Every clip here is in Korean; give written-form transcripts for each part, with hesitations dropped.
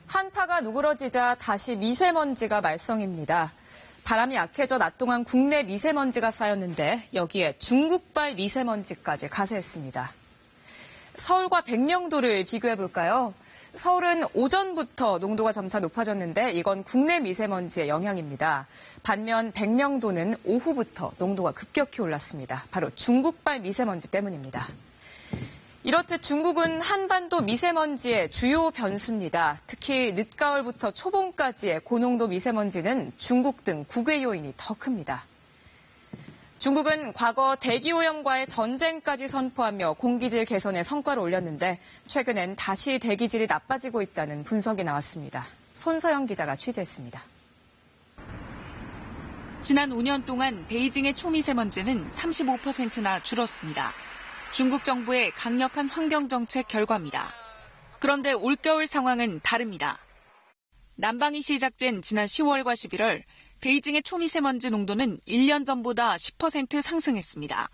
한파가 누그러지자 다시 미세먼지가 말썽입니다. 바람이 약해져 낮 동안 국내 미세먼지가 쌓였는데 여기에 중국발 미세먼지까지 가세했습니다. 서울과 백령도를 비교해볼까요? 서울은 오전부터 농도가 점차 높아졌는데 이건 국내 미세먼지의 영향입니다. 반면 백령도는 오후부터 농도가 급격히 올랐습니다. 바로 중국발 미세먼지 때문입니다. 이렇듯 중국은 한반도 미세먼지의 주요 변수입니다. 특히 늦가을부터 초봄까지의 고농도 미세먼지는 중국 등 국외 요인이 더 큽니다. 중국은 과거 대기오염과의 전쟁까지 선포하며 공기질 개선에 성과를 올렸는데 최근엔 다시 대기질이 나빠지고 있다는 분석이 나왔습니다. 손서영 기자가 취재했습니다. 지난 5년 동안 베이징의 초미세먼지는 35%나 줄었습니다. 중국 정부의 강력한 환경정책 결과입니다. 그런데 올겨울 상황은 다릅니다. 난방이 시작된 지난 10월과 11월, 베이징의 초미세먼지 농도는 1년 전보다 10% 상승했습니다.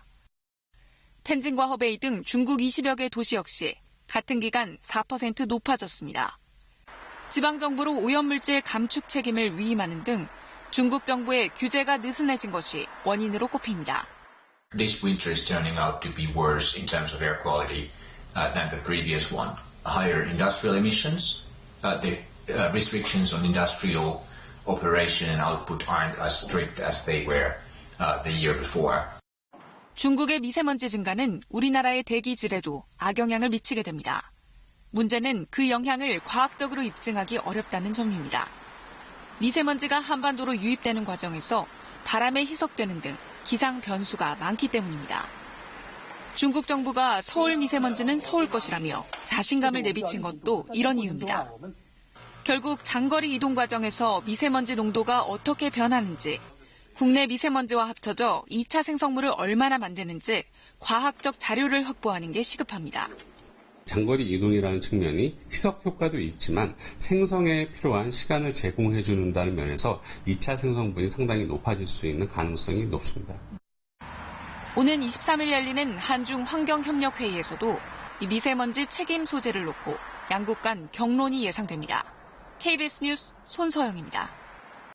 텐진과 허베이 등 중국 20여 개 도시 역시 같은 기간 4% 높아졌습니다. 지방정부로 오염물질 감축 책임을 위임하는 등 중국 정부의 규제가 느슨해진 것이 원인으로 꼽힙니다. This winter is turning out to be worse in terms of air quality than the previous one. Higher industrial emissions, the restrictions on industrial operation and output aren't as strict as they were the year before. 중국의 미세먼지 증가는 우리나라의 대기질에도 악영향을 미치게 됩니다. 문제는 그 영향을 과학적으로 입증하기 어렵다는 점입니다. 미세먼지가 한반도로 유입되는 과정에서 바람에 희석되는 등 기상 변수가 많기 때문입니다. 중국 정부가 서울 미세먼지는 서울 것이라며 자신감을 내비친 것도 이런 이유입니다. 결국 장거리 이동 과정에서 미세먼지 농도가 어떻게 변하는지, 국내 미세먼지와 합쳐져 2차 생성물을 얼마나 만드는지 과학적 자료를 확보하는 게 시급합니다. 장거리 이동이라는 측면이 희석 효과도 있지만 생성에 필요한 시간을 제공해 준다는 면에서 2차 생성분이 상당히 높아질 수 있는 가능성이 높습니다. 오는 23일 열리는 한중 환경협력회의에서도 이 미세먼지 책임 소재를 놓고 양국 간 격론이 예상됩니다. KBS 뉴스 손서영입니다.